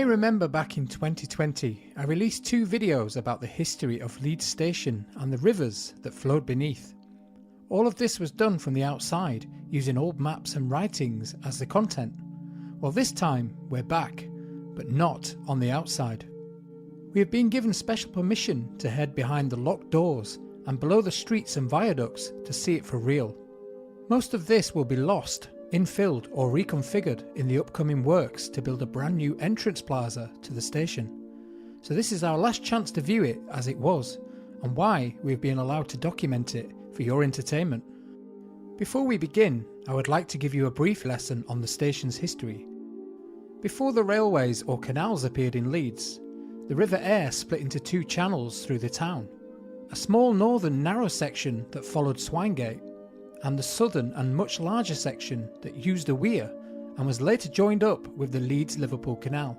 may remember back in 2020, I released 2 videos about the history of Leeds Station and the rivers that flowed beneath. All of this was done from the outside, using old maps and writings as the content. Well, this time we're back, but not on the outside. We have been given special permission to head behind the locked doors and below the streets and viaducts to see it for real. Most of this will be lost, infilled or reconfigured in the upcoming works to build a brand new entrance plaza to the station. So this is our last chance to view it as it was, and why we've been allowed to document it for your entertainment. Before we begin, I would like to give you a brief lesson on the station's history. Before the railways or canals appeared in Leeds, the River Aire split into 2 channels through the town. A small northern narrow section that followed Swinegate, and the southern and much larger section that used the weir and was later joined up with the Leeds-Liverpool Canal.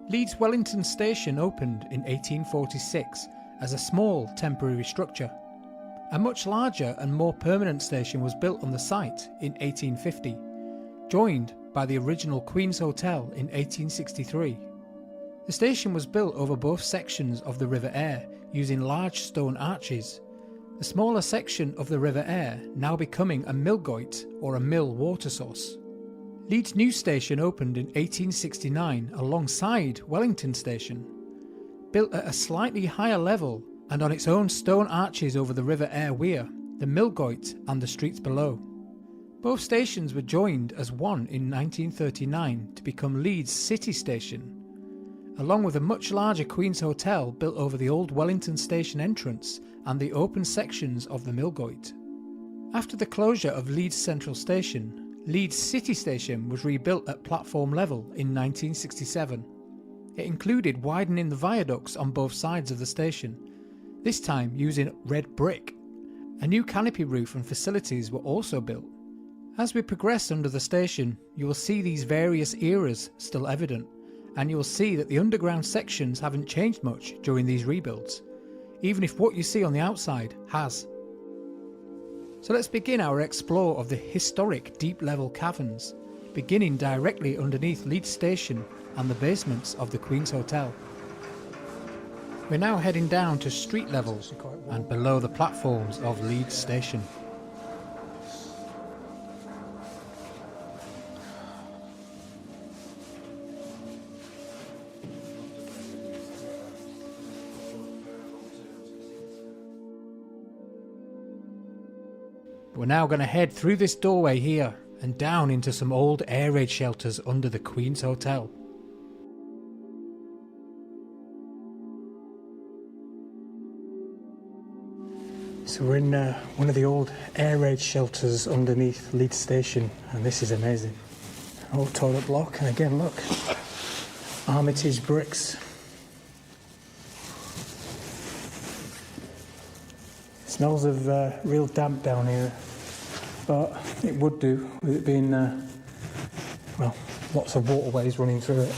Leeds Wellington Station opened in 1846 as a small temporary structure. A much larger and more permanent station was built on the site in 1850, joined by the original Queen's Hotel in 1863. The station was built over both sections of the River Aire using large stone arches. The smaller section of the River Aire now becoming a mill Goit or a mill water source. Leeds New Station opened in 1869 alongside Wellington Station. Built at a slightly higher level and on its own stone arches over the River Aire weir, the mill Goit and the streets below. Both stations were joined as one in 1939 to become Leeds City Station, along with a much larger Queen's Hotel built over the old Wellington Station entrance and the open sections of the mill Goit. After the closure of Leeds Central Station, Leeds City Station was rebuilt at platform level in 1967. It included widening the viaducts on both sides of the station, this time using red brick. A new canopy roof and facilities were also built. As we progress under the station, you will see these various eras still evident, and you will see that the underground sections haven't changed much during these rebuilds, even if what you see on the outside has. So let's begin our explore of the historic deep level caverns, beginning directly underneath Leeds Station and the basements of the Queen's Hotel. We're now heading down to street level and below the platforms of Leeds Station. We're now going to head through this doorway here and down into some old air raid shelters under the Queen's Hotel. So we're in one of the old air raid shelters underneath Leeds Station, and this is amazing. Old toilet block, and again look, Armitage bricks. It smells of real damp down here, but it would do with it being, well, lots of waterways running through it.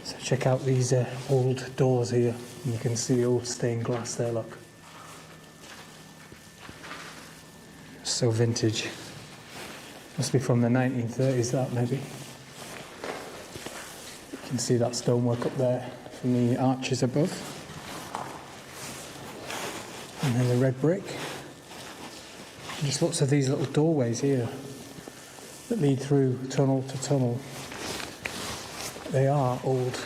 So check out these old doors here, and you can see the old stained glass there, look. So vintage. Must be from the 1930s, that maybe. You can see that stonework up there from the arches above. And then the red brick. And just lots of these little doorways here that lead through tunnel to tunnel. They are old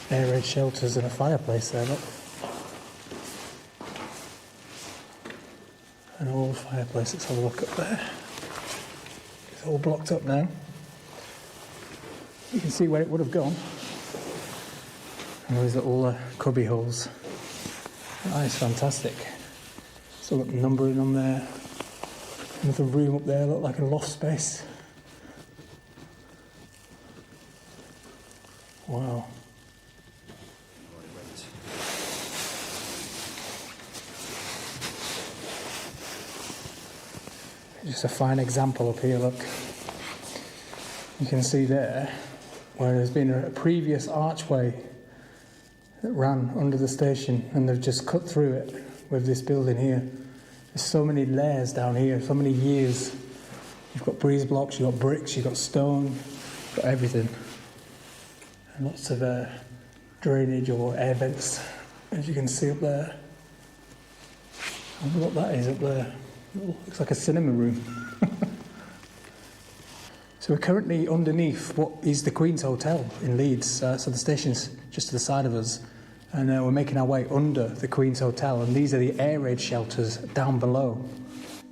air raid shelters and a fireplace there, look. An old fireplace, let's have a look up there. It's all blocked up now. You can see where it would have gone. And those little cubby holes. That is fantastic. Still got numbering on there. Another room up there, look like a loft space. Wow. Just a fine example up here, look. You can see there where there's been a previous archway that ran under the station, and they've just cut through it with this building here. There's so many layers down here, so many years You've got breeze blocks, you've got bricks, you've got stone, you've got everything. And lots of drainage or air vents, as you can see up there. I wonder what that is up there. It looks like a cinema room. So we're currently underneath what is the Queen's Hotel in Leeds. So the station's just to the side of us. And we're making our way under the Queen's Hotel. And these are the air raid shelters down below.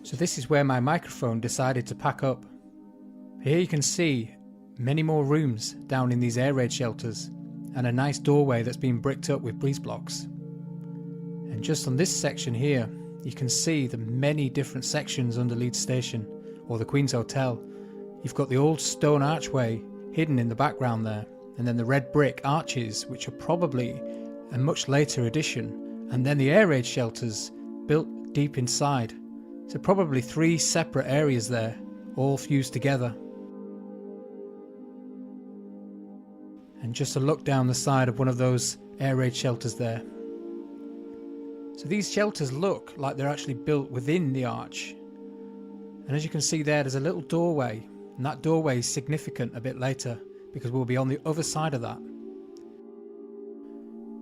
So this is where my microphone decided to pack up. Here you can see many more rooms down in these air raid shelters. And a nice doorway that's been bricked up with breeze blocks. And just on this section here, you can see the many different sections under Leeds Station, or the Queen's Hotel. You've got the old stone archway hidden in the background there, and then the red brick arches, which are probably a much later addition, and then the air raid shelters built deep inside. So probably 3 separate areas there, all fused together. And just a look down the side of one of those air raid shelters there. So these shelters look like they're actually built within the arch. And as you can see there's a little doorway, and that doorway is significant a bit later because we'll be on the other side of that.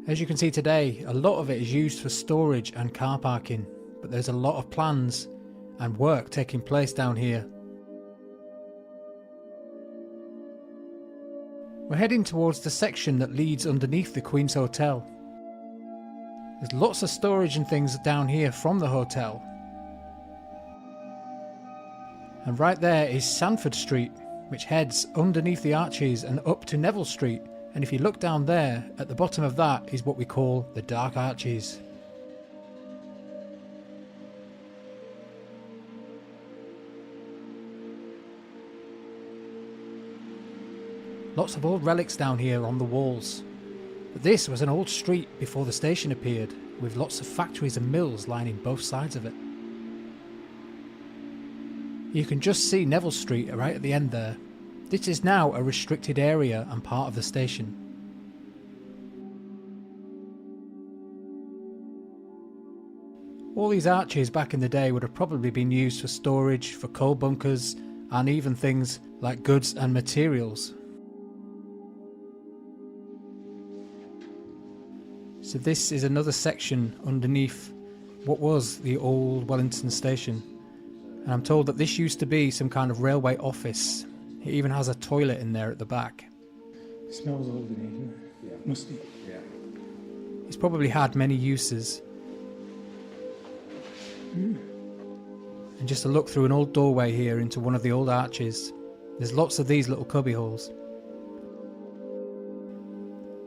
As you can see today, a lot of it is used for storage and car parking, but there's a lot of plans and work taking place down here. We're heading towards the section that leads underneath the Queen's Hotel. There's lots of storage and things down here from the hotel. And right there is Sanford Street, which heads underneath the arches and up to Neville Street. And if you look down there, at the bottom of that is what we call the Dark Arches. Lots of old relics down here on the walls. But this was an old street before the station appeared, with lots of factories and mills lining both sides of it. You can just see Neville Street right at the end there. This is now a restricted area and part of the station. All these arches back in the day would have probably been used for storage, for coal bunkers, and even things like goods and materials. So this is another section underneath what was the old Wellington Station. And I'm told that this used to be some kind of railway office. It even has a toilet in there at the back. It smells old in here, doesn't it? Yeah. Musty. Yeah. It's probably had many uses. And just a look through an old doorway here into one of the old arches. There's lots of these little cubby holes.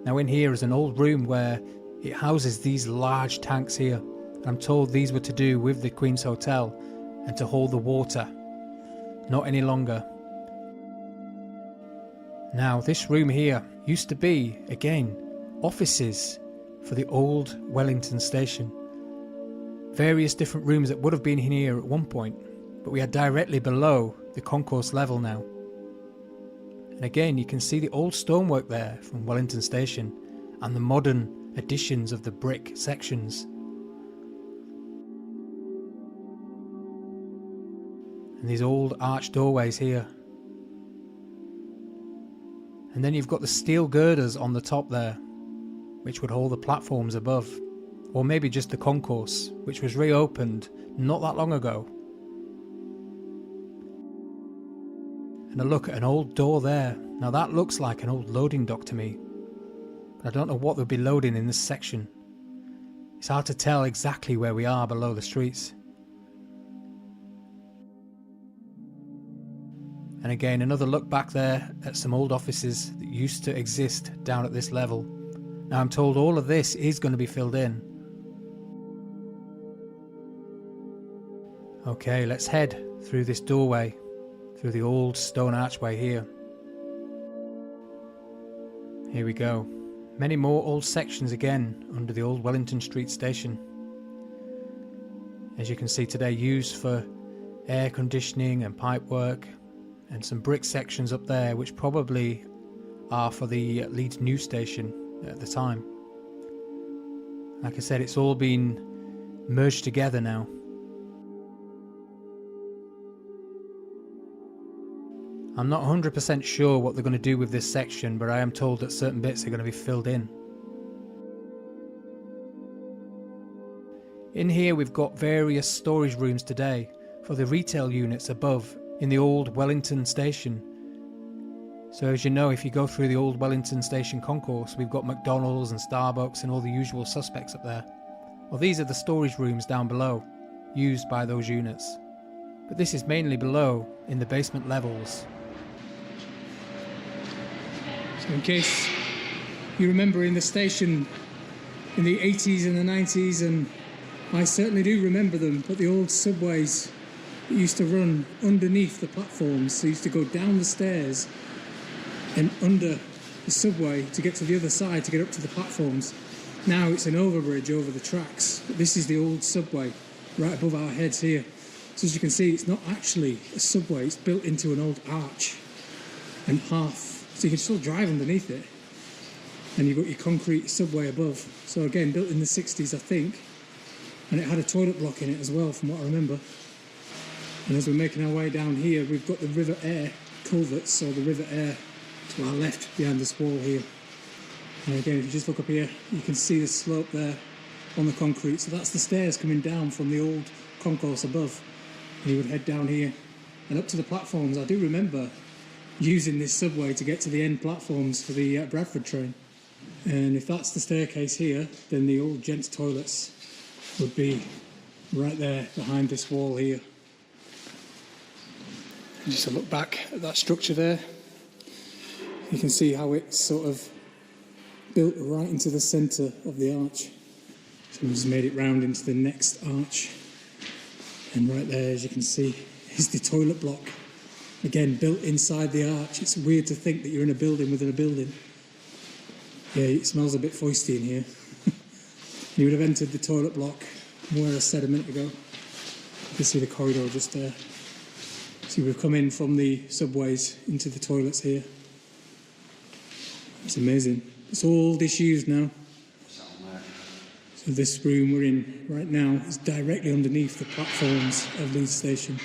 Now in here is an old room where it houses these large tanks here. And I'm told these were to do with the Queen's Hotel and to hold the water. Not any longer. Now this room here used to be, again, offices for the old Wellington Station. Various different rooms that would have been in here at one point, but we are directly below the concourse level now. And again, you can see the old stonework there from Wellington Station and the modern additions of the brick sections. And these old arched doorways here. And then you've got the steel girders on the top there, which would hold the platforms above. Or maybe just the concourse, which was reopened not that long ago. And a look at an old door there. Now that looks like an old loading dock to me. But I don't know what they'll be loading in this section. It's hard to tell exactly where we are below the streets. And again, another look back there at some old offices that used to exist down at this level. Now I'm told all of this is going to be filled in. Okay, let's head through this doorway, through the old stone archway here. Here we go. Many more old sections again under the old Wellington Street Station. As you can see today, used for air conditioning and pipe work, and some brick sections up there which probably are for the Leeds New Station at the time. Like I said, it's all been merged together now. I'm not 100% sure what they're going to do with this section, but I am told that certain bits are going to be filled in. In here we've got various storage rooms today for the retail units above in the old Wellington Station. So as you know, if you go through the old Wellington Station concourse, we've got McDonald's and Starbucks and all the usual suspects up there. Well, these are the storage rooms down below, used by those units. But this is mainly below, in the basement levels. So in case you remember in the station in the 80s and the 90s, and I certainly do remember them, but the old subways that used to run underneath the platforms, so you used to go down the stairs and under the subway to get to the other side to get up to the platforms. Now it's an overbridge over the tracks, but this is the old subway right above our heads here. So as you can see, it's not actually a subway, it's built into an old arch and half, so you can still drive underneath it. And you've got your concrete subway above. So again, built in the 60s, I think. And it had a toilet block in it as well, from what I remember. And as we're making our way down here, we've got the River Aire culverts, so the River Aire to our left behind this wall here. And again, if you just look up here, you can see the slope there on the concrete. So that's the stairs coming down from the old concourse above. And you would head down here and up to the platforms. I do remember using this subway to get to the end platforms for the Bradford train. And if that's the staircase here, then the old gents' toilets would be right there behind this wall here. And just a look back at that structure there, you can see how it's sort of built right into the centre of the arch. So we just made it round into the next arch. And right there, as you can see, is the toilet block. Again, built inside the arch. It's weird to think that you're in a building within a building. Yeah, it smells a bit foisty in here. You would have entered the toilet block where I said a minute ago. You can see the corridor just there. So we've come in from the subways into the toilets here. It's amazing. It's all disused now. So this room we're in right now is directly underneath the platforms of Leeds Station.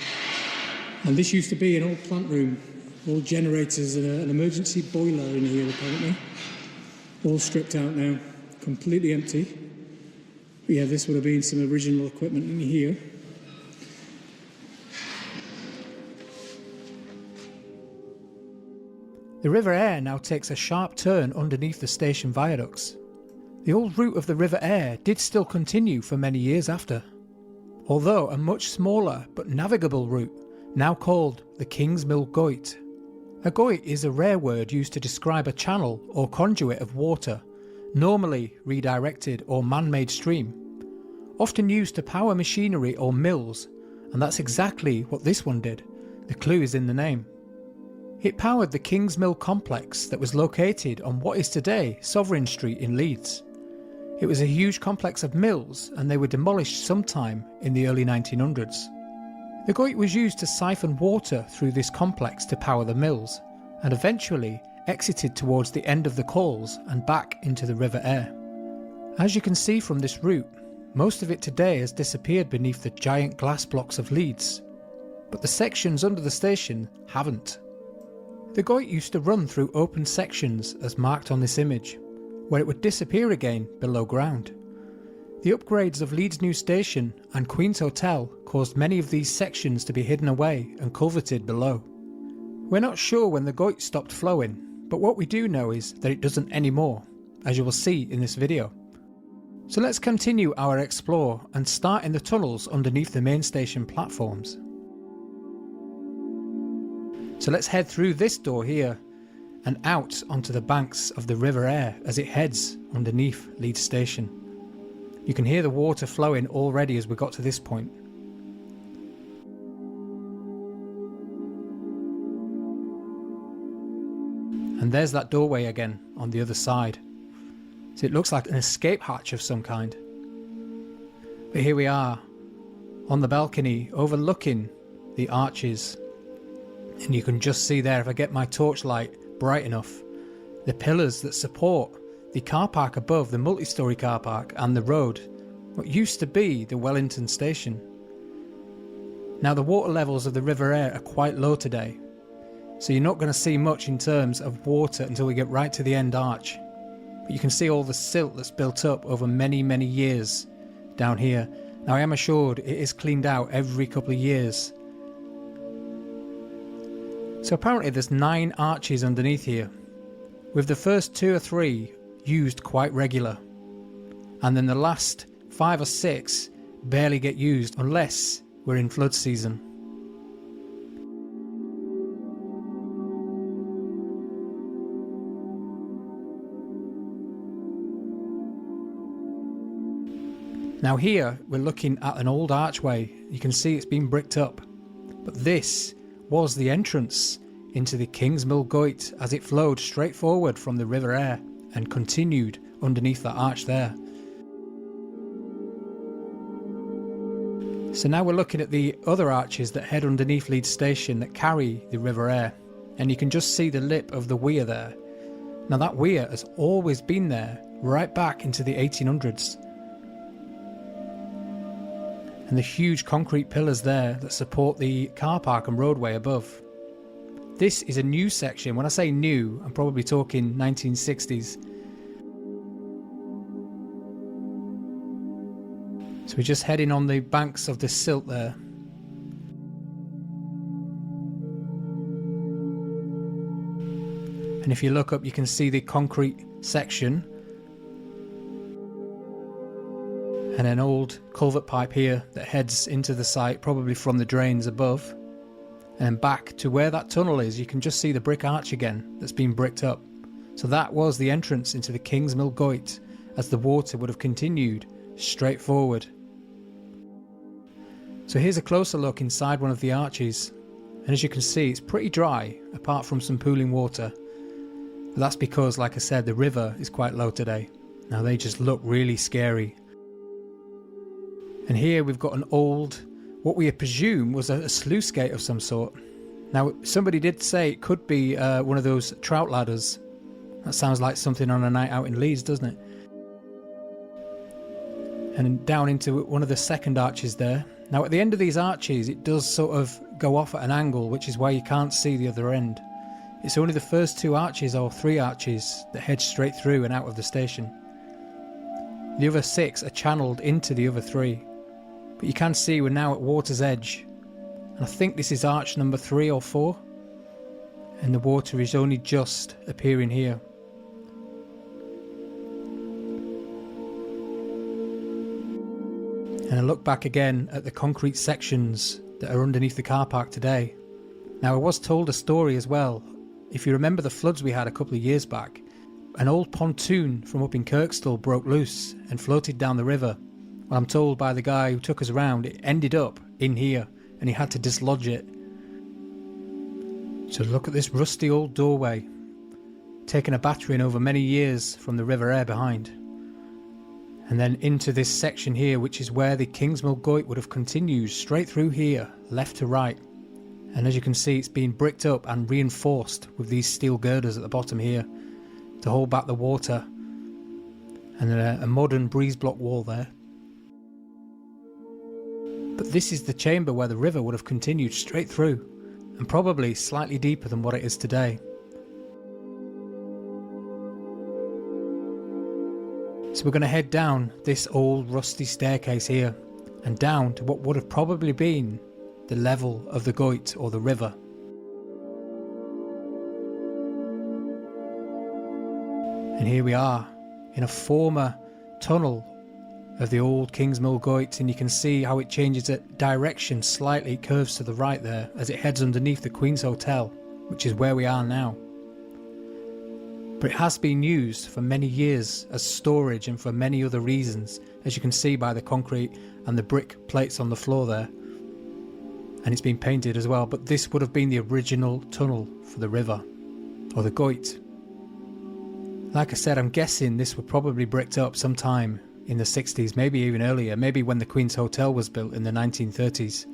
And this used to be an old plant room, all generators and an emergency boiler in here apparently. All stripped out now, completely empty. But yeah, this would have been some original equipment in here. The River Aire now takes a sharp turn underneath the station viaducts. The old route of the River Aire did still continue for many years after, although a much smaller but navigable route, now called the King's Mill Goit. A goit is a rare word used to describe a channel or conduit of water, normally redirected or man-made stream, often used to power machinery or mills, and that's exactly what this one did. The clue is in the name. It powered the King's Mill complex that was located on what is today Sovereign Street in Leeds. It was a huge complex of mills, and they were demolished sometime in the early 1900s. The Goit was used to siphon water through this complex to power the mills, and eventually exited towards the end of the Coals and back into the River Aire. As you can see from this route, most of it today has disappeared beneath the giant glass blocks of Leeds, but the sections under the station haven't. The Goit used to run through open sections as marked on this image, where it would disappear again below ground. The upgrades of Leeds New Station and Queen's Hotel caused many of these sections to be hidden away and culverted below. We're not sure when the Goit stopped flowing, but what we do know is that it doesn't anymore, as you will see in this video. So let's continue our explore and start in the tunnels underneath the main station platforms. So let's head through this door here and out onto the banks of the River Aire as it heads underneath Leeds Station. You can hear the water flowing already as we got to this point. And there's that doorway again on the other side. So it looks like an escape hatch of some kind. But here we are on the balcony overlooking the arches. And you can just see there, if I get my torchlight bright enough, the pillars that support the car park above, the multi-storey car park, and the road, what used to be the Wellington Station. Now the water levels of the River Aire are quite low today, So you're not going to see much in terms of water until we get right to the end arch. But you can see all the silt that's built up over many, many years down here. Now I am assured it is cleaned out every couple of years. So apparently there's 9 arches underneath here, with the first 2 or 3 used quite regular, and then the last 5 or 6 barely get used unless we're in flood season. Now here we're looking at an old archway. You can see it's been bricked up, but this was the entrance into the Kingsmill Goit as it flowed straight forward from the River Aire and continued underneath that arch there. So now we're looking at the other arches that head underneath Leeds Station that carry the River Aire, and you can just see the lip of the weir there. Now that weir has always been there right back into the 1800s. And the huge concrete pillars there that support the car park and roadway above. This is a new section. When I say new, I'm probably talking 1960s. So we're just heading on the banks of the silt there. And if you look up, you can see the concrete section and an old culvert pipe here that heads into the site, probably from the drains above. And back to where that tunnel is, you can just see the brick arch again that's been bricked up. So that was the entrance into the Kingsmill Goit, as the water would have continued straight forward. So here's a closer look inside one of the arches, and as you can see it's pretty dry apart from some pooling water. But that's because, like I said, the river is quite low today. Now they just look really scary. And here we've got an old, what we presume was a sluice gate of some sort. Now somebody did say it could be one of those trout ladders. That sounds like something on a night out in Leeds, doesn't it? And down into one of the second arches there. Now at the end of these arches it does sort of go off at an angle, which is why you can't see the other end. It's only the first 2 arches or 3 arches that head straight through and out of the station. The other 6 are channeled into the other 3. But you can see we're now at water's edge, and I think this is arch number 3 or 4, and the water is only just appearing here. And I look back again at the concrete sections that are underneath the car park today. Now I was told a story as well. If you remember the floods we had a couple of years back, an old pontoon from up in Kirkstall broke loose and floated down the river. Well, I'm told by the guy who took us around it ended up in here and he had to dislodge it. So look at this rusty old doorway, taking a battering over many years from the River Aire behind. And then into this section here, which is where the Kingsmill Goit would have continued straight through here, left to right. And as you can see, it's been bricked up and reinforced with these steel girders at the bottom here to hold back the water. And then a modern breeze block wall there. But this is the chamber where the river would have continued straight through, and probably slightly deeper than what it is today. So we're going to head down this old rusty staircase here, and down to what would have probably been the level of the Goit or the river. And here we are in a former tunnel of the old Kingsmill Goit, and you can see how it changes its direction slightly. It curves to the right there as it heads underneath the Queen's Hotel, which is where we are now. But it has been used for many years as storage and for many other reasons, as you can see by the concrete and the brick plates on the floor there. And it's been painted as well, but this would have been the original tunnel for the river, or the Goit. Like I said, I'm guessing this was probably bricked up sometime in the 60s, maybe even earlier, maybe when the Queen's Hotel was built in the 1930s.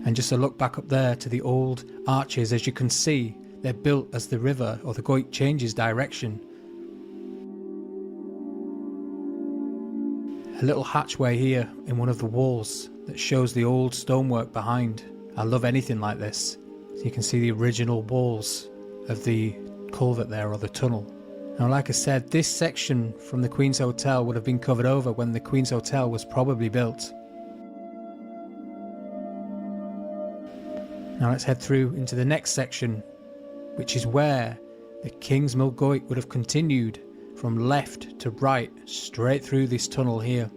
And just a look back up there to the old arches, as you can see, they're built as the river or the Goit changes direction. A little hatchway here in one of the walls that shows the old stonework behind. I love anything like this. So you can see the original walls of the culvert there, or the tunnel. Now, like I said, this section from the Queen's Hotel would have been covered over when the Queen's Hotel was probably built. Now let's head through into the next section, which is where the King's Mill Goit would have continued from left to right, straight through this tunnel here.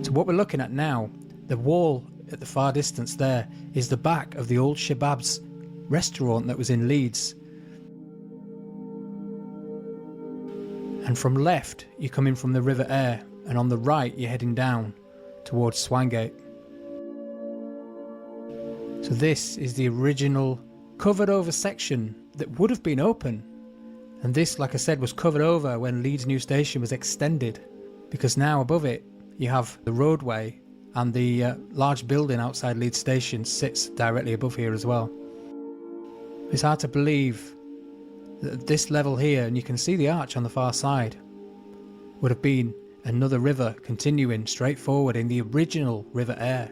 So what we're looking at now, the wall at the far distance there, is the back of the old Shabab's restaurant that was in Leeds. And from left you're coming from the River Aire, and on the right you're heading down towards Swangate. So this is the original covered over section that would have been open, and this, like I said, was covered over when Leeds new station was extended, because now above it you have the roadway, and the large building outside Leeds Station sits directly above here as well. It's hard to believe that at this level here, and you can see the arch on the far side, would have been another river continuing straight forward in the original River Aire.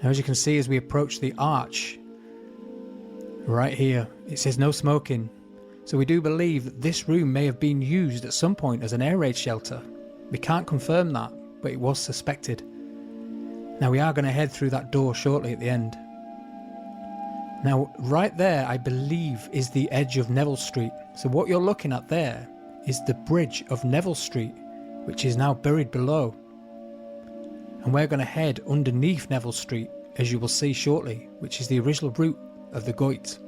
Now, as you can see, as we approach the arch right here, it says no smoking. So we do believe that this room may have been used at some point as an air raid shelter. We can't confirm that, but it was suspected. Now we are going to head through that door shortly at the end. Now right there, I believe, is the edge of Neville Street. So what you're looking at there is the bridge of Neville Street, which is now buried below. And we're going to head underneath Neville Street, as you will see shortly, which is the original route of the Goit.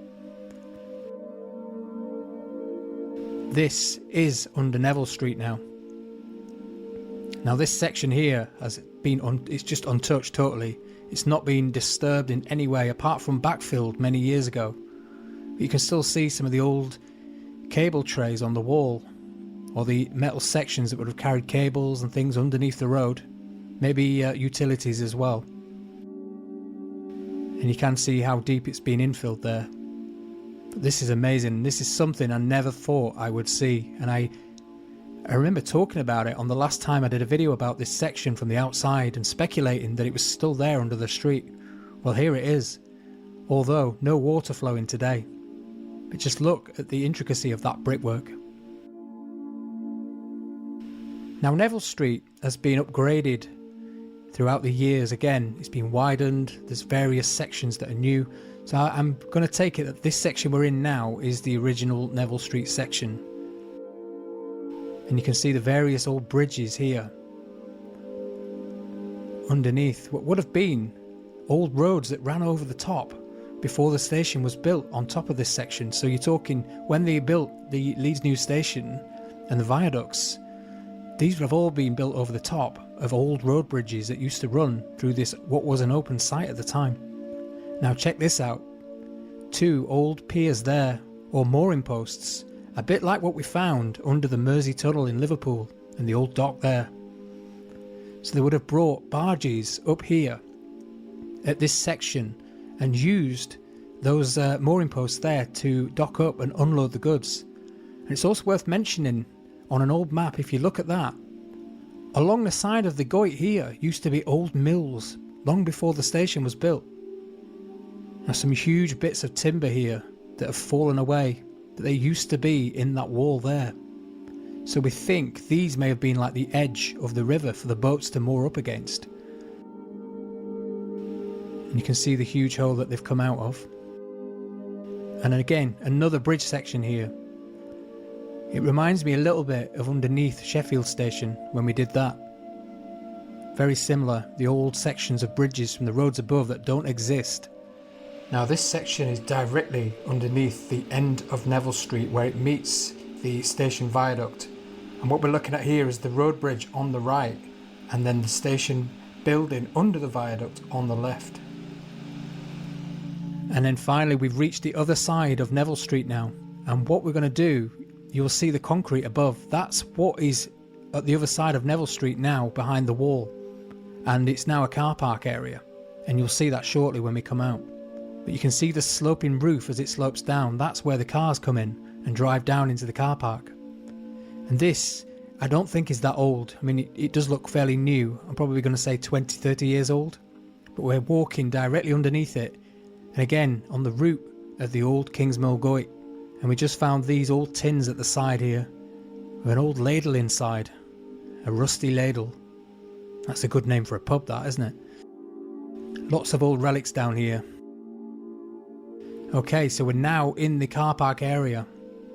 This is under Neville Street now. Now this section here has been it's just untouched totally. It's not been disturbed in any way apart from backfilled many years ago. But you can still see some of the old cable trays on the wall, or the metal sections that would have carried cables and things underneath the road, maybe utilities as well. And you can see how deep it's been infilled there. But this is amazing. This is something I never thought I would see, and I remember talking about it on the last time I did a video about this section from the outside and speculating that it was still there under the street. Well, here it is, although no water flowing today. But just look at the intricacy of that brickwork. Now Neville Street has been upgraded throughout the years. Again, it's been widened, there's various sections that are new. So I'm going to take it that this section we're in now is the original Neville Street section. And you can see the various old bridges here underneath what would have been old roads that ran over the top before the station was built on top of this section. So you're talking when they built the Leeds new station and the viaducts, these would have all been built over the top of old road bridges that used to run through this, what was an open site at the time. Now check this out, two old piers there, or mooring posts, a bit like what we found under the Mersey Tunnel in Liverpool and the old dock there. So they would have brought barges up here at this section and used those mooring posts there to dock up and unload the goods. And it's also worth mentioning, on an old map, if you look at that, along the side of the Goit here used to be old mills long before the station was built. Now some huge bits of timber here that have fallen away, that they used to be in that wall there. So we think these may have been like the edge of the river for the boats to moor up against. And you can see the huge hole that they've come out of. And again, another bridge section here. It reminds me a little bit of underneath Sheffield Station when we did that. Very similar, the old sections of bridges from the roads above that don't exist. Now this section is directly underneath the end of Neville Street where it meets the station viaduct. And what we're looking at here is the road bridge on the right, and then the station building under the viaduct on the left. And then finally we've reached the other side of Neville Street now. And what we're going to do, you'll see the concrete above. That's what is at the other side of Neville Street now, behind the wall. And it's now a car park area. And you'll see that shortly when we come out. But you can see the sloping roof as it slopes down. That's where the cars come in and drive down into the car park. And this, I don't think is that old. I mean, it does look fairly new. I'm probably going to say 20, 30 years old. But we're walking directly underneath it. And again, on the route of the old Kingsmill Goit. And we just found these old tins at the side here. With an old ladle inside. A rusty ladle. That's a good name for a pub, that, isn't it? Lots of old relics down here. Okay, so we're now in the car park area.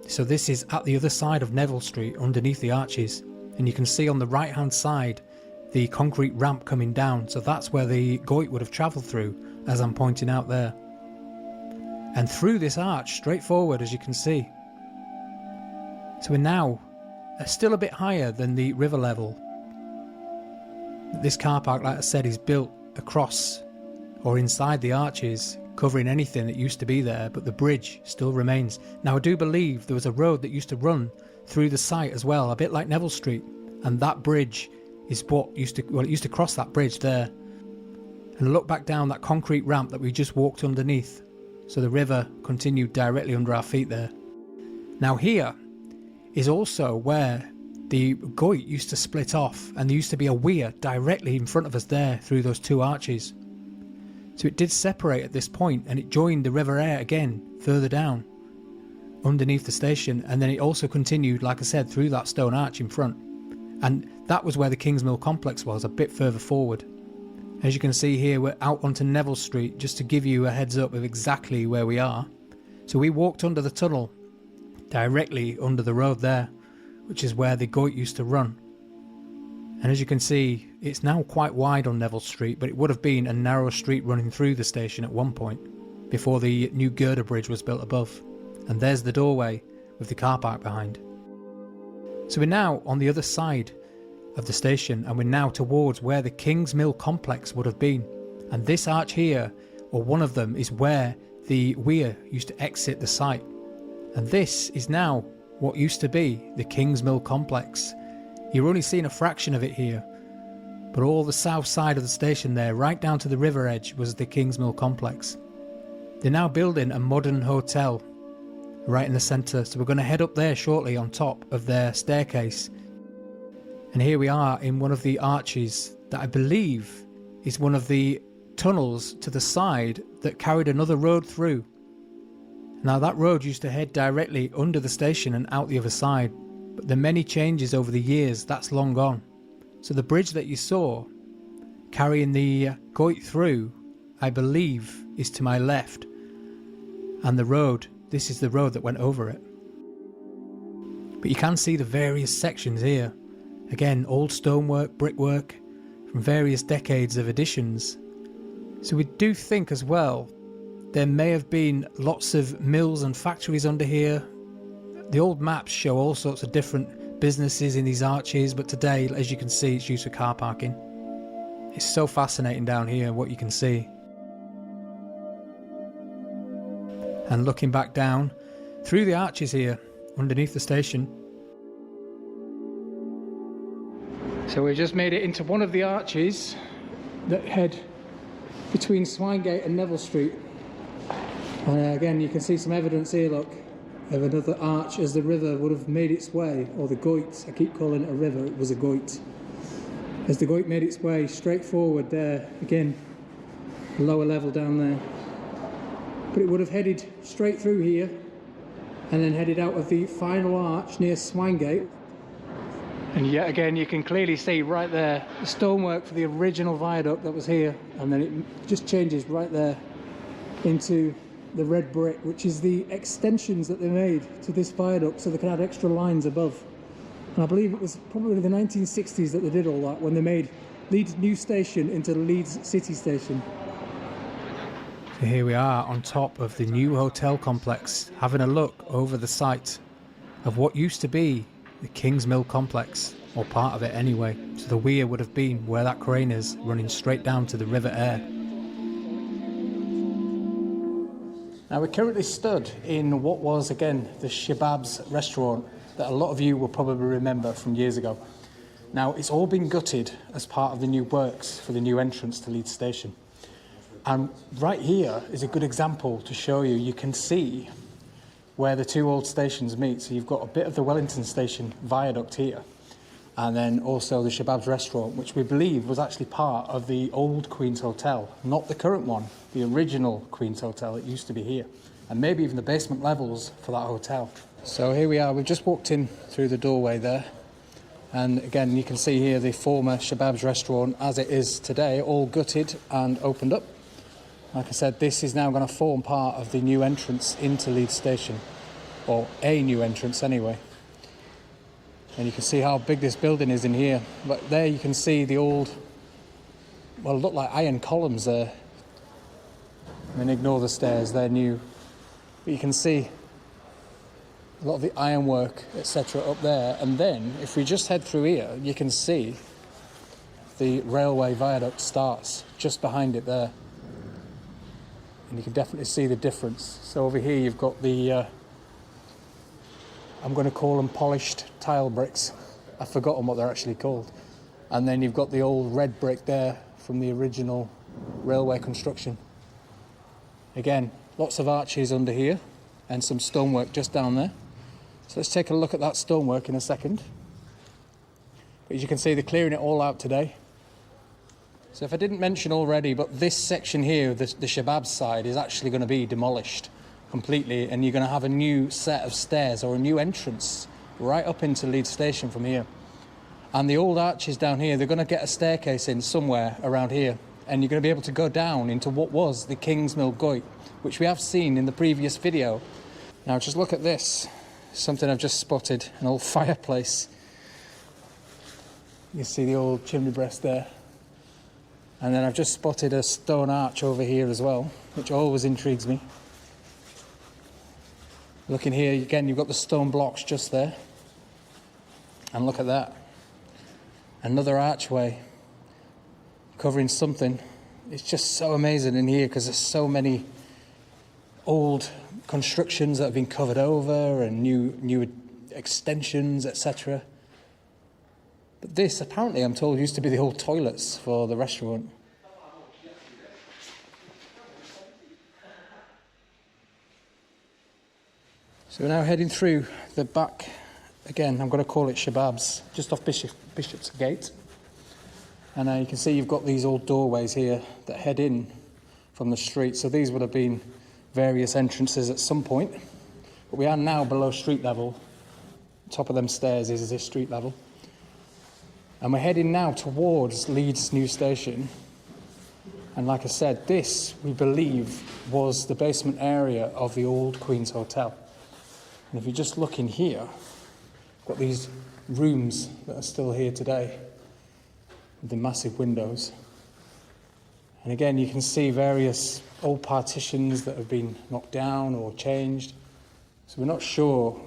So this is at the other side of Neville Street, underneath the arches. And you can see on the right hand side the concrete ramp coming down. So that's where the Goit would have travelled through, as I'm pointing out there. And through this arch, straight forward, as you can see. So we're now still a bit higher than the river level. This car park, like I said, is built across or inside the arches, covering anything that used to be there, but the bridge still remains. Now I do believe there was a road that used to run through the site as well, a bit like Neville Street, and that bridge is what used to, well, it used to cross that bridge there. And look back down that concrete ramp that we just walked underneath, so the river continued directly under our feet there. Now here is also where the Goit used to split off, and there used to be a weir directly in front of us there through those two arches. So it did separate at this point, and it joined the River Aire again further down underneath the station, and then it also continued, like I said, through that stone arch in front. And that was where the Kingsmill complex was, a bit further forward. As you can see here, we're out onto Neville Street, just to give you a heads up of exactly where we are. So we walked under the tunnel directly under the road there, which is where the Goit used to run. And as you can see, it's now quite wide on Neville Street, but it would have been a narrow street running through the station at one point, before the new girder bridge was built above. And there's the doorway with the car park behind. So we're now on the other side of the station, and we're now towards where the Kingsmill complex would have been. And this arch here, or one of them, is where the weir used to exit the site. And this is now what used to be the Kingsmill complex. You're only seeing a fraction of it here, but all the south side of the station there, right down to the river edge, was the Kingsmill complex. They're now building a modern hotel right in the centre, so we're going to head up there shortly on top of their staircase. And here we are in one of the arches that I believe is one of the tunnels to the side that carried another road through. Now that road used to head directly under the station and out the other side, but the many changes over the years, that's long gone. So the bridge that you saw carrying the Goit through, I believe, is to my left. And the road, this is the road that went over it. But you can see the various sections here. Again, old stonework, brickwork, from various decades of additions. So we do think as well, there may have been lots of mills and factories under here. The old maps show all sorts of different businesses in these arches, but today, as you can see, it's used for car parking. It's so fascinating down here what you can see. And looking back down through the arches here underneath the station. So we just made it into one of the arches that head between Swinegate and Neville Street. And again, you can see some evidence here, look, of another arch as the river would have made its way, or the Goit, I keep calling it a river, it was a Goit. As the Goit made its way straight forward there, again, lower level down there. But it would have headed straight through here, and then headed out of the final arch near Swinegate. And yet again, you can clearly see right there, the stonework for the original viaduct that was here, and then it just changes right there into the red brick, which is the extensions that they made to this viaduct so they can add extra lines above. And I believe it was probably the 1960s that they did all that, when they made Leeds New Station into Leeds City Station. So here we are on top of the new hotel complex, having a look over the site of what used to be the Kingsmill complex, or part of it anyway. So the weir would have been where that crane is, running straight down to the River Aire. Now we're currently stood in what was, again, the Shabab's restaurant that a lot of you will probably remember from years ago. Now it's all been gutted as part of the new works for the new entrance to Leeds Station. And right here is a good example to show you. You can see where the two old stations meet. So you've got a bit of the Wellington Station viaduct here. And then also the Shabab's restaurant, which we believe was actually part of the old Queen's Hotel, not the current one, the original Queen's Hotel. It used to be here, and maybe even the basement levels for that hotel. So here we are, we've just walked in through the doorway there, and again you can see here the former Shabab's restaurant as it is today, all gutted and opened up. Like I said, this is now going to form part of the new entrance into Leeds Station, or a new entrance anyway. And you can see how big this building is in here. But there you can see the old, well, look like iron columns there. I mean, ignore the stairs, they're new. But you can see a lot of the ironwork, etc. up there. And then, if we just head through here, you can see the railway viaduct starts just behind it there. And you can definitely see the difference. So over here you've got the I'm going to call them polished tile bricks. I've forgotten what they're actually called. And then you've got the old red brick there from the original railway construction. Again, lots of arches under here and some stonework just down there. So let's take a look at that stonework in a second. But as you can see, they're clearing it all out today. So if I didn't mention already, but this section here, the Shabab side, is actually going to be demolished completely, and you're going to have a new set of stairs or a new entrance right up into Leeds Station from here. And the old arches down here, they're going to get a staircase in somewhere around here, and you're going to be able to go down into what was the King's Mill Goit, which we have seen in the previous video. Now just look at this, something I've just spotted, an old fireplace. You see the old chimney breast there. And then I've just spotted a stone arch over here as well, which always intrigues me. Looking here, again, you've got the stone blocks just there. And look at that. Another archway covering something. It's just so amazing in here because there's so many old constructions that have been covered over and new extensions, etc. But this, apparently, I'm told, used to be the old toilets for the restaurant. So we're now heading through the back, again, I'm going to call it Shabab's, just off Bishop's Gate. And you can see you've got these old doorways here that head in from the street. So these would have been various entrances at some point. But we are now below street level. Top of them stairs is this street level. And we're heading now towards Leeds new station. And like I said, this, we believe, was the basement area of the old Queen's Hotel. And if you just look in here, we've got these rooms that are still here today, with the massive windows. And again, you can see various old partitions that have been knocked down or changed. So we're not sure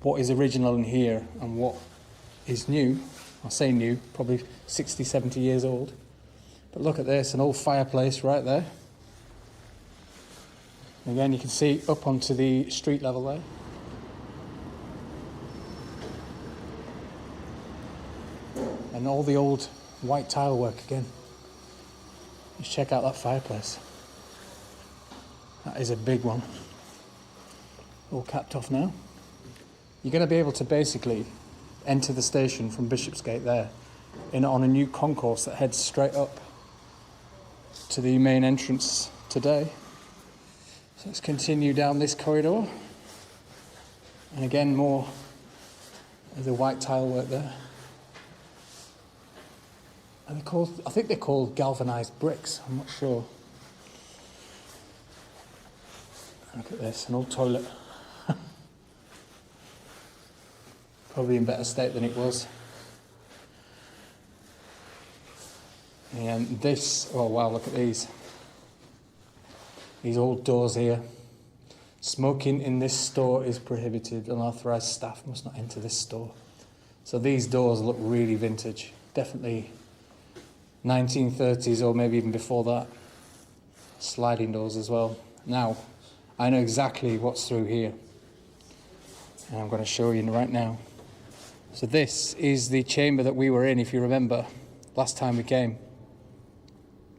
what is original in here and what is new. I say new, probably 60, 70 years old. But look at this, an old fireplace right there. Again, you can see up onto the street level there. And all the old white tile work again. Just check out that fireplace. That is a big one. All capped off now. You're going to be able to basically enter the station from Bishopsgate there on a new concourse that heads straight up to the main entrance today. So let's continue down this corridor. And again, more of the white tile work there. And they're called, I think they're called galvanised bricks, I'm not sure. Look at this, an old toilet. Probably in better state than it was. And this, oh wow, look at these. These old doors here. Smoking in this store is prohibited. Unauthorised staff must not enter this store. So these doors look really vintage. Definitely 1930s or maybe even before that. Sliding doors as well. Now, I know exactly what's through here. And I'm going to show you right now. So this is the chamber that we were in, if you remember, last time we came.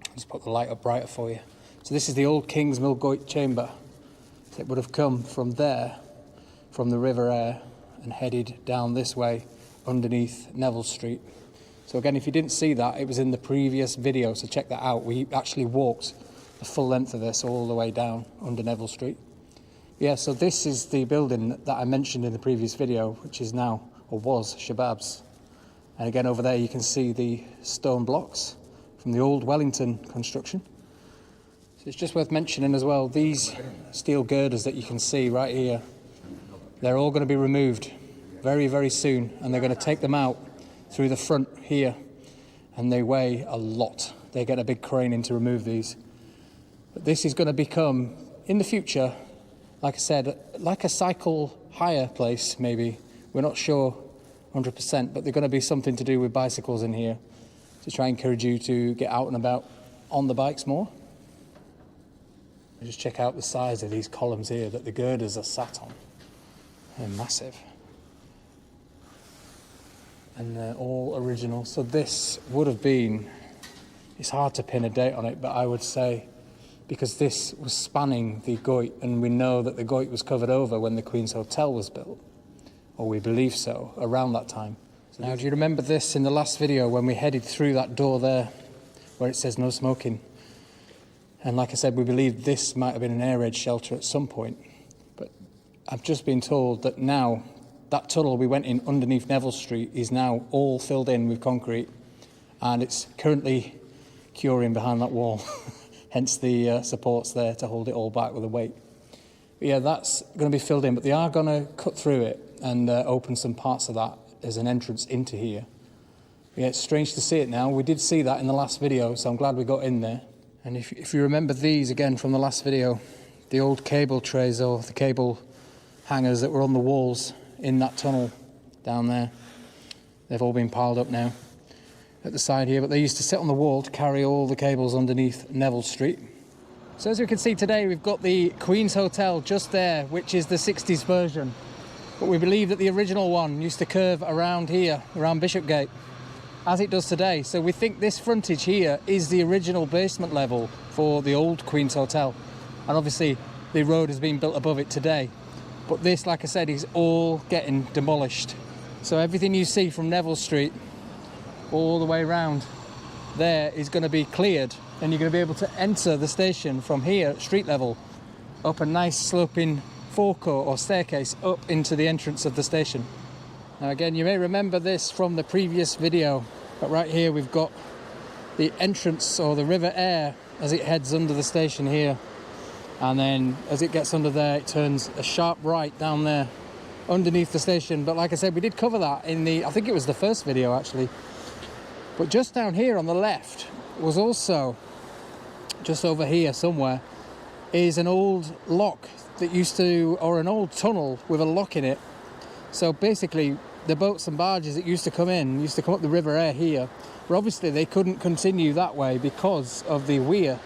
I'll just put the light up brighter for you. So this is the old King's Mill Goit chamber. So it would have come from there, from the River Aire, and headed down this way underneath Neville Street. So again, if you didn't see that, it was in the previous video, so check that out. We actually walked the full length of this all the way down under Neville Street. Yeah, so this is the building that I mentioned in the previous video, which is now, or was, Shabab's. And again, over there you can see the stone blocks from the old Wellington construction. So it's just worth mentioning as well, these steel girders that you can see right here, they're all going to be removed very, very soon, and they're going to take them out through the front here, and they weigh a lot. They get a big crane in to remove these. But this is going to become, in the future, like I said, like a cycle hire place maybe. We're not sure 100%, but they're going to be something to do with bicycles in here to try and encourage you to get out and about on the bikes more. Just check out the size of these columns here that the girders are sat on. They're massive. And they're all original. So this would have been, it's hard to pin a date on it, but I would say, because this was spanning the Goit, and we know that the Goit was covered over when the Queen's Hotel was built, or we believe so, around that time. So now, do you remember this in the last video when we headed through that door there, where it says no smoking? And like I said, we believe this might have been an air raid shelter at some point. But I've just been told that now, that tunnel we went in underneath Neville Street is now all filled in with concrete, and it's currently curing behind that wall. Hence the supports there to hold it all back with a weight. But yeah, that's going to be filled in, but they are going to cut through it and open some parts of that as an entrance into here. But yeah, it's strange to see it now. We did see that in the last video, so I'm glad we got in there. And if you remember these again from the last video, the old cable trays or the cable hangers that were on the walls in that tunnel down there, they've all been piled up now at the side here, but they used to sit on the wall to carry all the cables underneath Neville Street. So as you can see today, we've got the Queen's Hotel just there, which is the 60s version. But we believe that the original one used to curve around here, around Bishopgate, as it does today. So we think this frontage here is the original basement level for the old Queen's Hotel. And obviously the road has been built above it today. But this, like I said, is all getting demolished. So everything you see from Neville Street all the way around there is going to be cleared, and you're going to be able to enter the station from here at street level up a nice sloping forecourt or staircase up into the entrance of the station. Now again, you may remember this from the previous video, but right here we've got the entrance, or the River Aire, as it heads under the station here, and then as it gets under there it turns a sharp right down there underneath the station. But like I said, we did cover that in the, I think it was the first video actually. But just down here on the left was also, just over here somewhere, is an old lock that used to, or an old tunnel with a lock in it. So basically the boats and barges that used to come up the River Aire here, but obviously they couldn't continue that way because of the weir.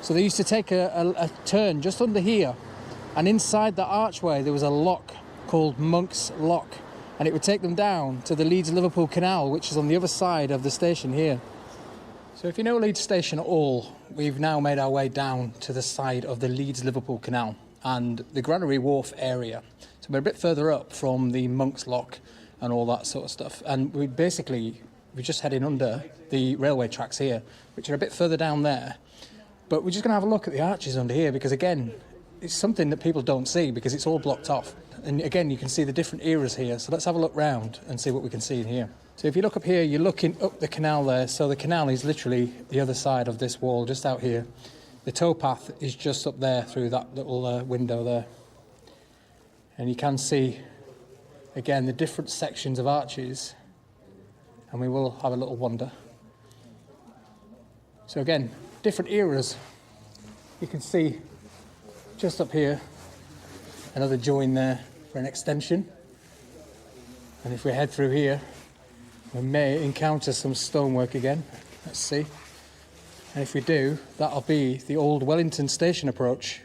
So they used to take a turn just under here, and inside the archway there was a lock called Monk's Lock, and it would take them down to the Leeds-Liverpool Canal, which is on the other side of the station here. So if you know Leeds Station at all, we've now made our way down to the side of the Leeds-Liverpool Canal and the Granary Wharf area. So we're a bit further up from the Monk's Lock and all that sort of stuff. And we're just heading under the railway tracks here, which are a bit further down there. But we're just going to have a look at the arches under here, because again, it's something that people don't see because it's all blocked off. And again, you can see the different eras here. So let's have a look round and see what we can see in here. So if you look up here, you're looking up the canal there. So the canal is literally the other side of this wall, just out here. The towpath is just up there through that little window there. And you can see, again, the different sections of arches. And we will have a little wander. So again, different eras. You can see just up here, another join there for an extension. And if we head through here, we may encounter some stonework again. Let's see. And if we do, that'll be the old Wellington Station approach.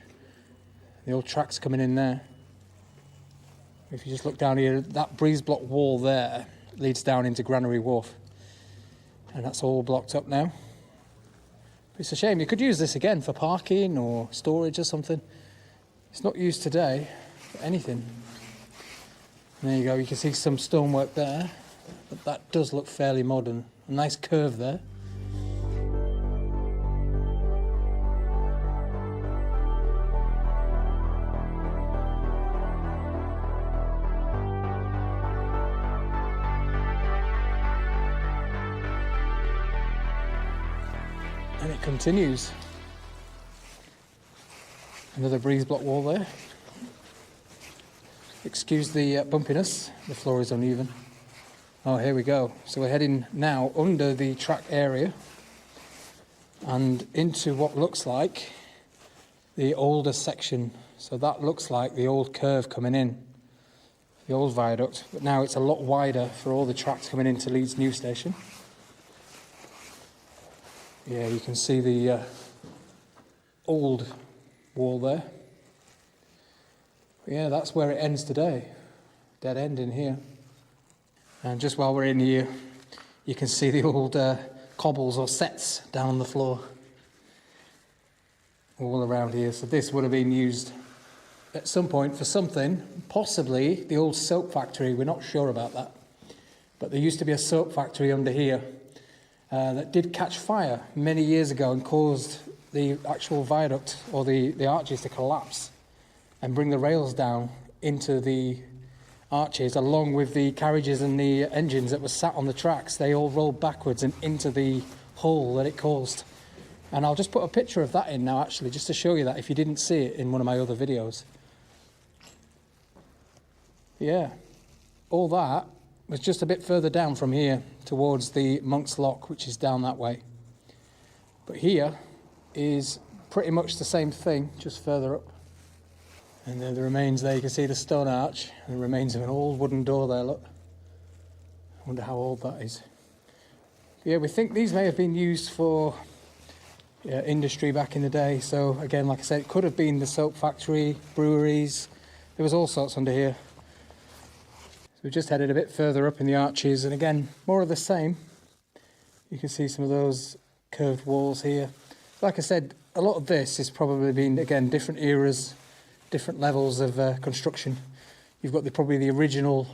The old tracks coming in there. If you just look down here, that breeze block wall there leads down into Granary Wharf. And that's all blocked up now. It's a shame. You could use this again for parking or storage or something. It's not used today for anything. And there you go. You can see some stonework there. but that does look fairly modern. A nice curve there. And it continues. Another breeze block wall there. Excuse the bumpiness, the floor is uneven. Oh, here we go. So we're heading now under the track area and into what looks like the older section. So that looks like the old curve coming in, the old viaduct, but now it's a lot wider for all the tracks coming into Leeds New Station. Yeah, you can see the old wall there. Yeah, that's where it ends today. Dead end in here. And just while we're in here, you can see the old cobbles or sets down on the floor all around here. So this would have been used at some point for something, possibly the old soap factory. We're not sure about that. But there used to be a soap factory under here that did catch fire many years ago and caused the actual viaduct or the arches to collapse and bring the rails down into the arches, along with the carriages and the engines that were sat on the tracks. They all rolled backwards and into the hole that it caused. And I'll just put a picture of that in now, actually, just to show you that if you didn't see it in one of my other videos. Yeah, all that was just a bit further down from here towards the Monk's Lock, which is down that way. But here is pretty much the same thing, just further up. And then the remains there, you can see the stone arch and the remains of an old wooden door there, look. I wonder how old that is. Yeah, we think these may have been used for industry back in the day. So again, like I said, it could have been the soap factory, breweries. There was all sorts under here. So we just headed a bit further up in the arches, and again, more of the same. You can see some of those curved walls here. Like I said, a lot of this has probably been, again, different eras, different levels of construction. You've got probably the original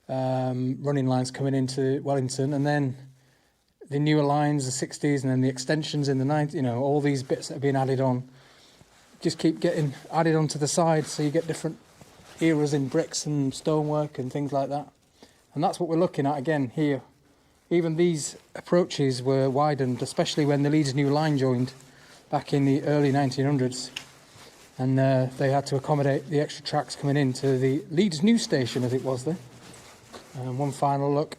running lines coming into Wellington, and then the newer lines, the 60s, and then the extensions in the 90s, you know, all these bits that have been added on just keep getting added onto the side, so you get different eras in bricks and stonework and things like that. And that's what we're looking at again here. Even these approaches were widened, especially when the Leeds New Line joined back in the early 1900s. And they had to accommodate the extra tracks coming into the Leeds New Station, as it was then. And one final look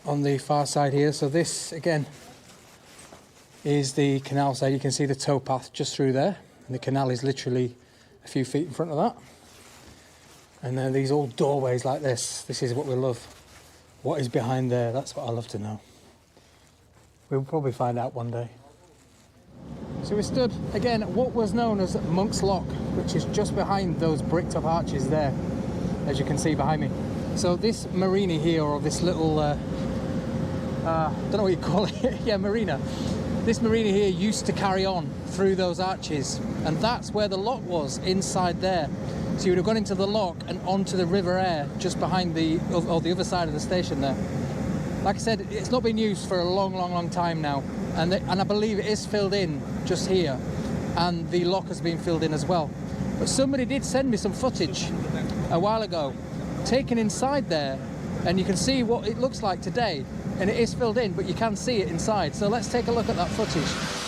on the far side here. So this, again, is the canal side. You can see the towpath just through there. And the canal is literally a few feet in front of that. And then these old doorways like this. This is what we love. What is behind there? That's what I love to know. We'll probably find out one day. So we stood, again, at what was known as Monk's Lock, which is just behind those bricked up arches there, as you can see behind me. So this marina here, or this little, don't know what you call it, yeah, marina. This marina here used to carry on through those arches, and that's where the lock was, inside there. So you would have gone into the lock and onto the River Aire, just behind the other side of the station there. Like I said, it's not been used for a long time now, and I believe it is filled in just here, and the lock has been filled in as well. But somebody did send me some footage a while ago, taken inside there, and you can see what it looks like today, and it is filled in, but you can see it inside. So let's take a look at that footage.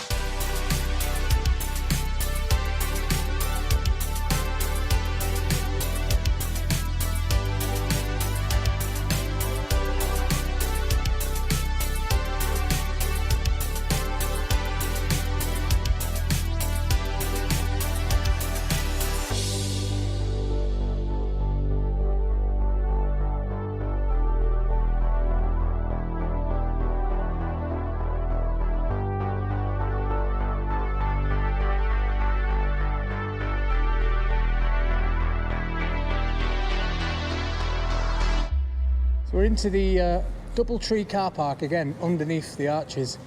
We're into the Doubletree car park again, underneath the arches.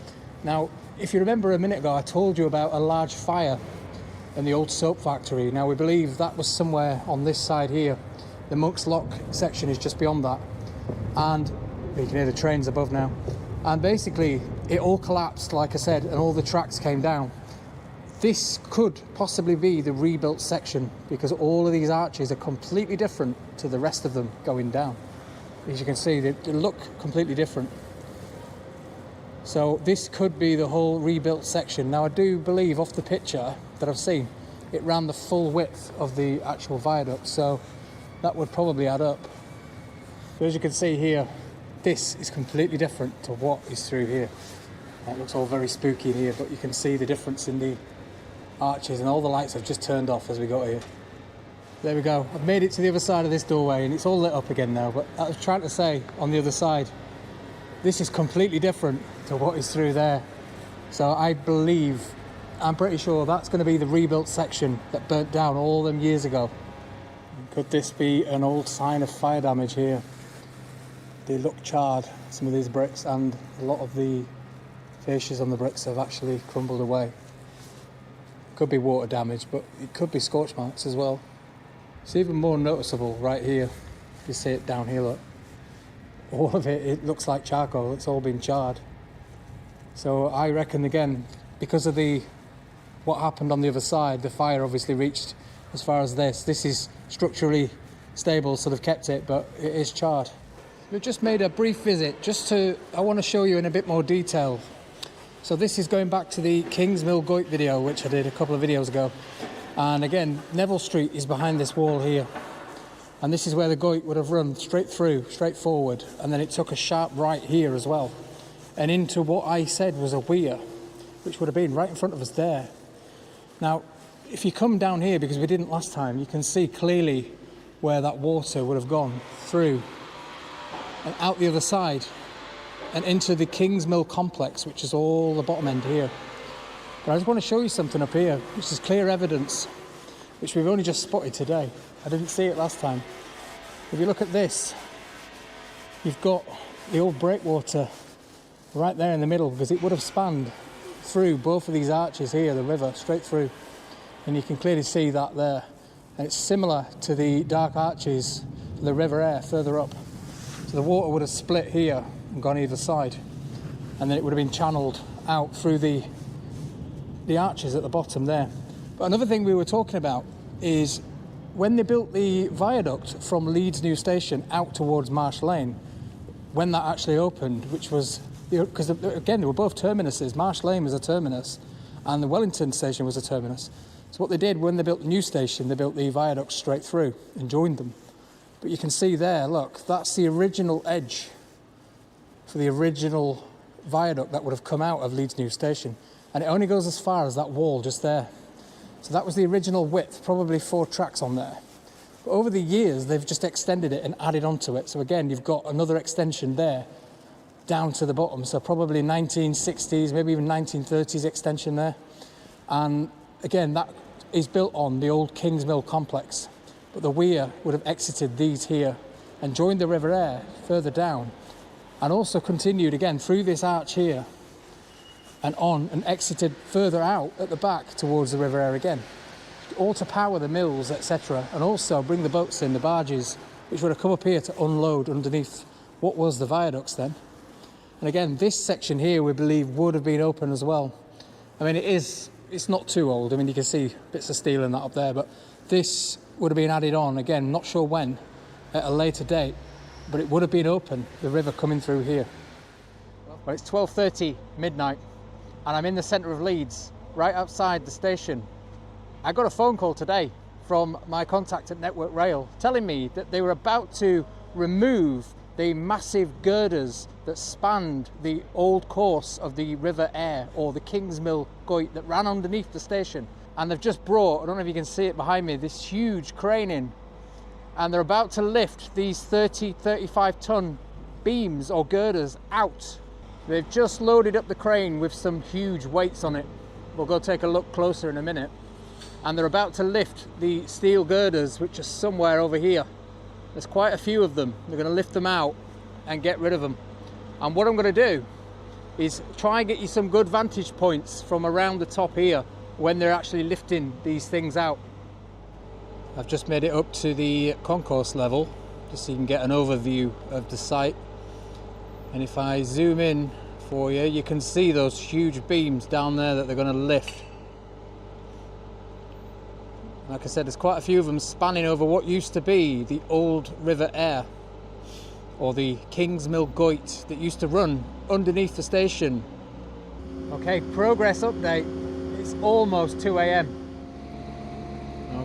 Now, if you remember a minute ago, I told you about a large fire in the old soap factory. Now, we believe that was somewhere on this side here. The Monk's Lock section is just beyond that. And You can hear the trains above now. And basically it all collapsed, like I said, and all the tracks came down. This could possibly be the rebuilt section, because all of these arches are completely different to the rest of them going down. As you can see, they look completely different. So this could be the whole rebuilt section. Now I do believe off the picture that I've seen, it ran the full width of the actual viaduct, so that would probably add up. So as you can see here, this is completely different to what is through here. It looks all very spooky in here, but you can see the difference in the arches, and all the lights have just turned off as we got here. There we go. I've made it to the other side of this doorway and it's all lit up again now, but I was trying to say on the other side, this is completely different to what is through there. So I believe, I'm pretty sure that's going to be the rebuilt section that burnt down all them years ago. Could this be an old sign of fire damage here? They look charred, some of these bricks, and a lot of the fascias on the bricks have actually crumbled away. Could be water damage, but it could be scorch marks as well. It's even more noticeable right here. You see it down here, look. All of it, it looks like charcoal. It's all been charred. So I reckon, again, because of what happened on the other side, the fire obviously reached as far as this. This is structurally stable, so they've kept it, but it is charred. We've just made a brief visit I want to show you in a bit more detail. So this is going back to the Kingsmill Goit video, which I did a couple of videos ago. And again, Neville Street is behind this wall here. And this is where the Goit would have run straight through, straight forward. And then it took a sharp right here as well. And into what I said was a weir, which would have been right in front of us there. Now, if you come down here, because we didn't last time, you can see clearly where that water would have gone through and out the other side and into the Kingsmill complex, which is all the bottom end here. But I just want to show you something up here, which is clear evidence, which we've only just spotted today. I didn't see it last time. If you look at this, you've got the old breakwater right there in the middle, because it would have spanned through both of these arches here, the river, straight through. And you can clearly see that there. And it's similar to the dark arches of the River Aire further up. So the water would have split here and gone either side, and then it would have been channeled out through the arches at the bottom there. But another thing we were talking about is when they built the viaduct from Leeds New Station out towards Marsh Lane, when that actually opened, which was, because again they were both terminuses. Marsh Lane was a terminus and the Wellington Station was a terminus. So what they did when they built the new station, they built the viaduct straight through and joined them. But you can see there, look, that's the original edge for the original viaduct that would have come out of Leeds New Station. And it only goes as far as that wall just there. So that was the original width, probably 4 tracks on there. But over the years, they've just extended it and added onto it. So again, you've got another extension there down to the bottom. So probably 1960s, maybe even 1930s extension there. And again, that is built on the old Kingsmill complex. But the weir would have exited these here and joined the River Aire further down, and also continued again through this arch here and on, and exited further out at the back towards the River Aire again, all to power the mills, etc., and also bring the boats in, the barges, which would have come up here to unload underneath what was the viaducts then. And again, this section here we believe would have been open as well. I mean, it's not too old. I mean, you can see bits of steel and that up there, but this would have been added on, again, not sure when, at a later date, but it would have been open, the river coming through here. Well, it's 12:30 midnight, and I'm in the centre of Leeds, right outside the station. I got a phone call today from my contact at Network Rail telling me that they were about to remove the massive girders that spanned the old course of the River Aire, or the Kingsmill Goit, that ran underneath the station. And they've just brought, I don't know if you can see it behind me, this huge crane in. And they're about to lift these 35 ton beams or girders out. They've just loaded up the crane with some huge weights on it. We'll go take a look closer in a minute. And they're about to lift the steel girders, which are somewhere over here. There's quite a few of them. They're going to lift them out and get rid of them. And what I'm going to do is try and get you some good vantage points from around the top here when they're actually lifting these things out. I've just made it up to the concourse level, just so you can get an overview of the site. And if I zoom in for you, you can see those huge beams down there that they're going to lift. Like I said, there's quite a few of them spanning over what used to be the old River Aire, or the Kingsmill Goit, that used to run underneath the station. Okay, progress update. It's almost 2 AM.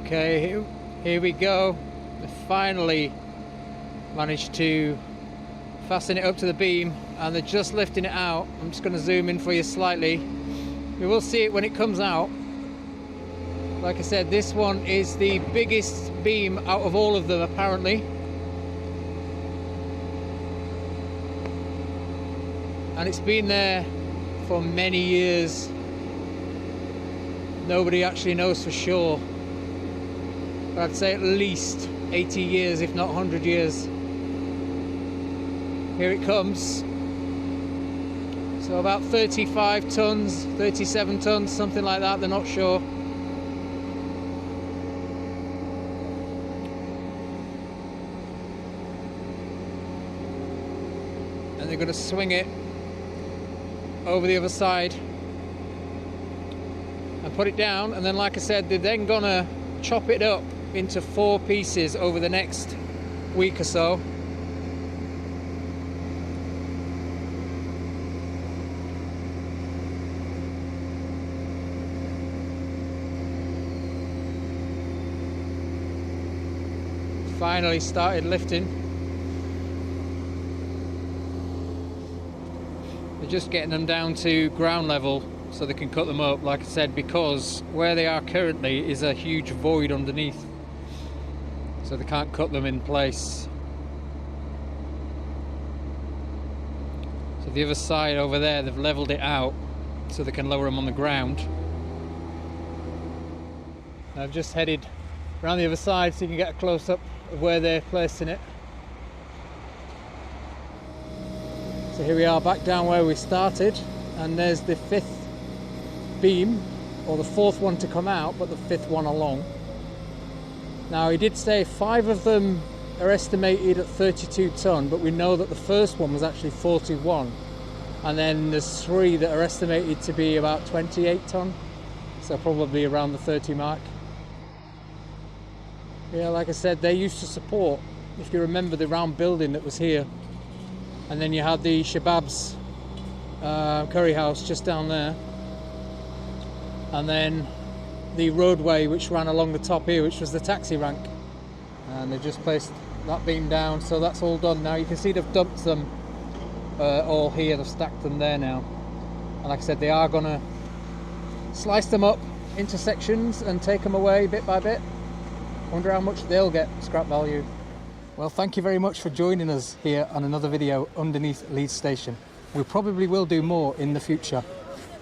Okay, here we go. We finally managed to fasten it up to the beam, and they're just lifting it out. I'm just going to zoom in for you slightly. We will see it when it comes out. Like I said, this one is the biggest beam out of all of them apparently. And it's been there for many years. Nobody actually knows for sure. But I'd say at least 80 years, if not 100 years. Here it comes. So about 35 tons, 37 tons, something like that, they're not sure. And they're going to swing it over the other side and put it down, and then like I said, they're then going to chop it up into 4 pieces over the next week or so. Finally started lifting. They're just getting them down to ground level so they can cut them up, like I said, because where they are currently is a huge void underneath, so they can't cut them in place. So the other side over there, they've leveled it out so they can lower them on the ground. I've just headed around the other side so you can get a close-up of where they're placing it. So here we are back down where we started, and there's the 5th beam, or the 4th one to come out, but the 5th one along. Now he did say 5 of them are estimated at 32 ton, but we know that the first one was actually 41, and then there's 3 that are estimated to be about 28 ton, so probably around the 30 mark. Yeah, like I said, they used to support, if you remember, the round building that was here. And then you had the Shabab's curry house just down there. And then the roadway which ran along the top here, which was the taxi rank. And they just placed that beam down, so that's all done now. You can see they've dumped them all here, they've stacked them there now. And like I said, they are going to slice them up into sections and take them away bit by bit. Wonder how much they'll get scrap value. Well, thank you very much for joining us here on another video underneath Leeds Station. We probably will do more in the future,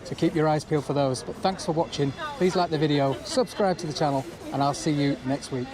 so keep your eyes peeled for those. But thanks for watching. Please like the video, subscribe to the channel, and I'll see you next week.